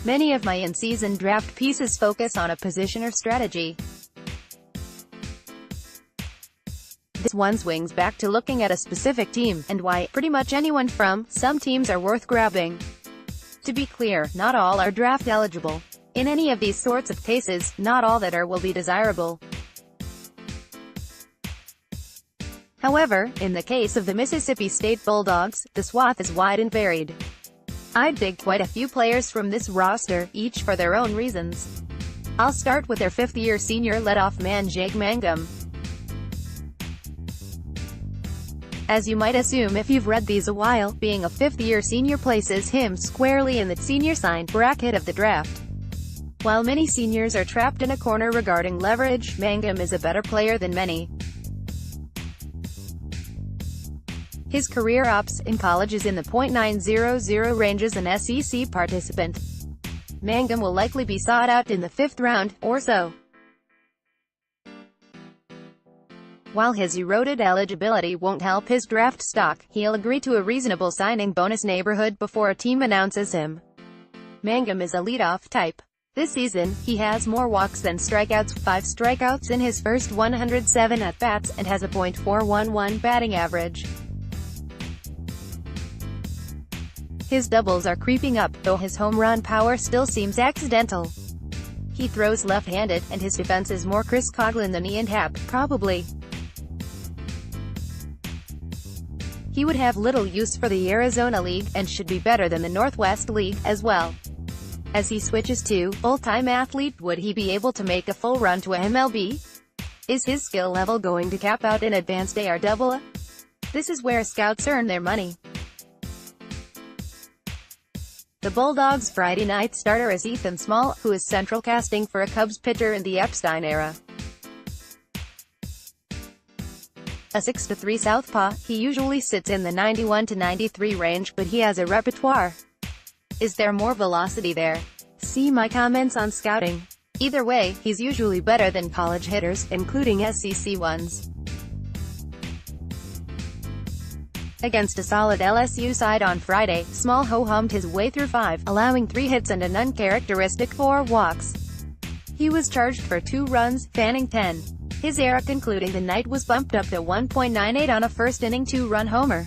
Many of my in-season draft pieces focus on a position or strategy. This one swings back to looking at a specific team, and why pretty much anyone from some teams are worth grabbing. To be clear, not all are draft eligible. In any of these sorts of cases, not all that are will be desirable. However, in the case of the Mississippi State Bulldogs, the swath is wide and varied. I'd dig quite a few players from this roster, each for their own reasons. I'll start with their fifth-year senior leadoff man Jake Mangum. As you might assume if you've read these a while, being a fifth-year senior places him squarely in the senior sign bracket of the draft. While many seniors are trapped in a corner regarding leverage, Mangum is a better player than many. His career ops in college is in the .900 range as an SEC participant. Mangum will likely be sought out in the 5th round, or so. While his eroded eligibility won't help his draft stock, he'll agree to a reasonable signing bonus neighborhood before a team announces him. Mangum is a leadoff type. This season, he has more walks than strikeouts, 5 strikeouts in his first 107 at-bats, and has a .411 batting average. His doubles are creeping up, though his home run power still seems accidental. He throws left-handed, and his defense is more Chris Coughlin than Ian Happ, probably. He would have little use for the Arizona League, and should be better than the Northwest League, as well. As he switches to full-time athlete, would he be able to make a full run to a MLB? Is his skill level going to cap out in advanced AR-AA? This is where scouts earn their money. The Bulldogs' Friday night starter is Ethan Small, who is central casting for a Cubs pitcher in the Epstein era. A 6'3" southpaw, he usually sits in the 91 to 93 range, but he has a repertoire. Is there more velocity there? See my comments on scouting. Either way, he's usually better than college hitters, including SEC ones. Against a solid LSU side on Friday, Small ho-hummed his way through 5, allowing 3 hits and an uncharacteristic 4 walks. He was charged for 2 runs, fanning 10. His ERA concluding the night was bumped up to 1.98 on a first-inning 2-run homer.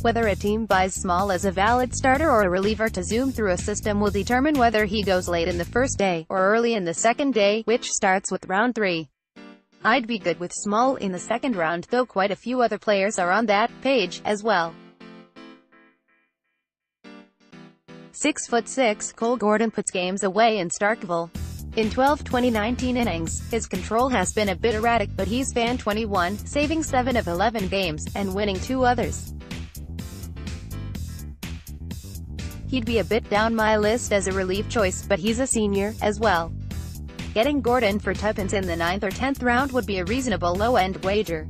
Whether a team buys Small as a valid starter or a reliever to zoom through a system will determine whether he goes late in the first day, or early in the second day, which starts with round 3. I'd be good with Small in the second round, though quite a few other players are on that page, as well. 6'6", Cole Gordon puts games away in Starkville. In 12 2019 innings, his control has been a bit erratic, but he's fanned 21, saving 7 of 11 games, and winning 2 others. He'd be a bit down my list as a relief choice, but he's a senior, as well. Getting Gordon for tuppence in the 9th or 10th round would be a reasonable low-end wager.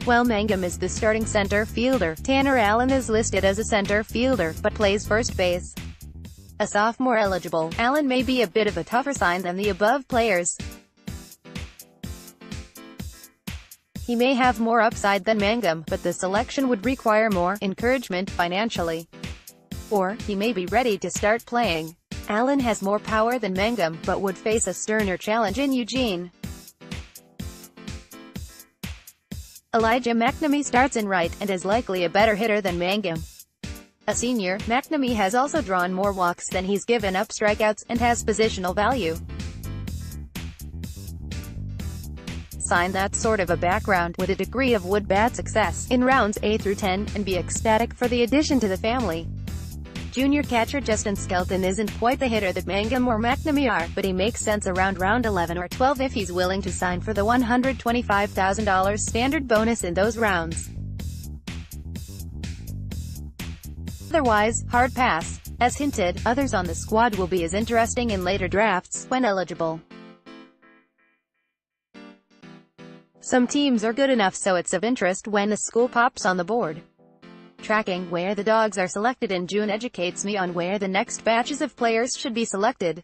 While Mangum is the starting center fielder, Tanner Allen is listed as a center fielder, but plays first base. A sophomore eligible, Allen may be a bit of a tougher sign than the above players. He may have more upside than Mangum, but the selection would require more encouragement financially. Or, he may be ready to start playing. Allen has more power than Mangum, but would face a sterner challenge in Eugene. Elijah McNamee starts in right, and is likely a better hitter than Mangum. A senior, McNamee has also drawn more walks than he's given up strikeouts, and has positional value. Sign that sort of a background, with a degree of wood-bat success, in rounds A through 10, and be ecstatic for the addition to the family. Junior catcher Justin Skelton isn't quite the hitter that Mangum or McNamee are, but he makes sense around round 11 or 12 if he's willing to sign for the $125,000 standard bonus in those rounds. Otherwise, hard pass. As hinted, others on the squad will be as interesting in later drafts, when eligible. Some teams are good enough so it's of interest when a school pops on the board. Tracking where the Dogs are selected in June educates me on where the next batches of players should be selected.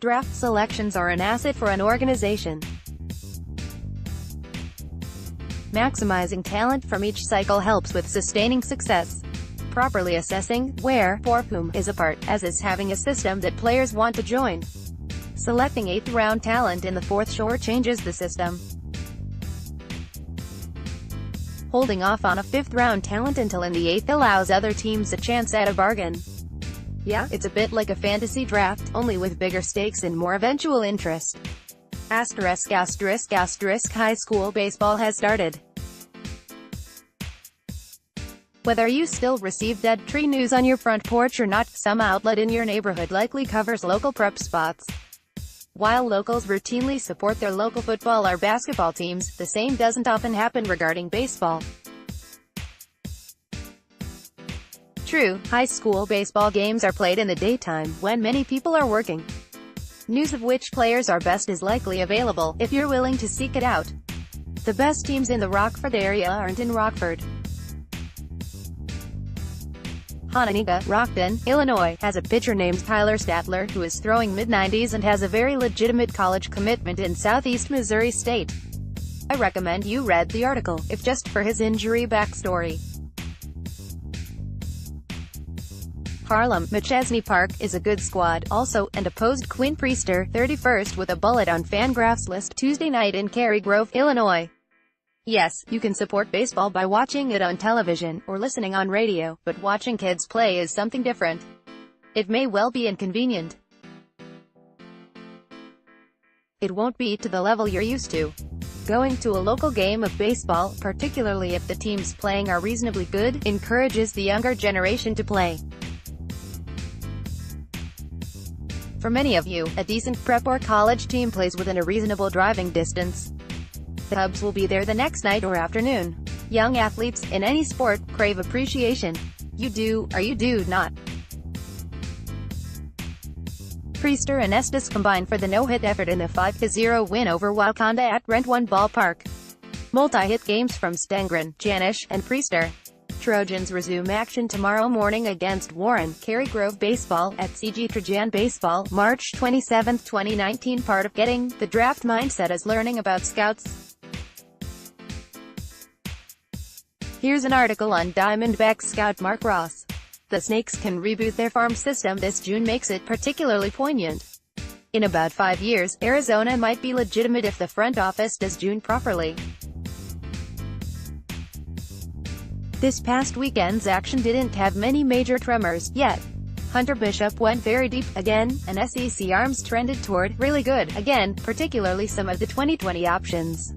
Draft selections are an asset for an organization. Maximizing talent from each cycle helps with sustaining success. Properly assessing where, for whom, is a part, as is having a system that players want to join. Selecting 8th round talent in the 4th sure changes the system. Holding off on a 5th round talent until in the 8th allows other teams a chance at a bargain. Yeah, it's a bit like a fantasy draft, only with bigger stakes and more eventual interest. Asterisk asterisk asterisk high school baseball has started. Whether you still receive dead tree news on your front porch or not, some outlet in your neighborhood likely covers local prep spots. While locals routinely support their local football or basketball teams, the same doesn't often happen regarding baseball. True, high school baseball games are played in the daytime, when many people are working. News of which players are best is likely available, if you're willing to seek it out. The best teams in the Rockford area aren't in Rockford. Hononegah, Rockton, Illinois, has a pitcher named Tyler Statler, who is throwing mid-90s and has a very legitimate college commitment in southeast Missouri State. I recommend you read the article, if just for his injury backstory. Harlem, McChesney Park, is a good squad, also, and opposed Quinn Priester, 31st with a bullet on Fangraphs list Tuesday night in Cary Grove, Illinois. Yes, you can support baseball by watching it on television, or listening on radio, but watching kids play is something different. It may well be inconvenient. It won't be to the level you're used to. Going to a local game of baseball, particularly if the teams playing are reasonably good, encourages the younger generation to play. For many of you, a decent prep or college team plays within a reasonable driving distance. The Hubs will be there the next night or afternoon. Young athletes, in any sport, crave appreciation. You do, or you do not. Priester and Estes combined for the no-hit effort in the 5-0 win over Wakanda at Rent One Ballpark. Multi-hit games from Stengren, Janish, and Priester. Trojans resume action tomorrow morning against Warren, Cary Grove Baseball, at CG Trajan Baseball, March 27, 2019. Part of getting the draft mindset is learning about scouts. Here's an article on Diamondbacks scout Mark Ross. The Snakes can reboot their farm system this June makes it particularly poignant. In about 5 years, Arizona might be legitimate if the front office does June properly. This past weekend's action didn't have many major tremors, yet. Hunter Bishop went very deep, again, and SEC arms trended toward really good, again, particularly some of the 2020 options.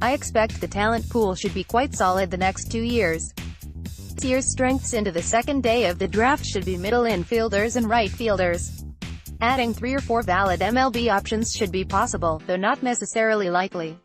I expect the talent pool should be quite solid the next 2 years. This year's strengths into the second day of the draft should be middle infielders and right fielders. Adding 3 or 4 valid MLB options should be possible, though not necessarily likely.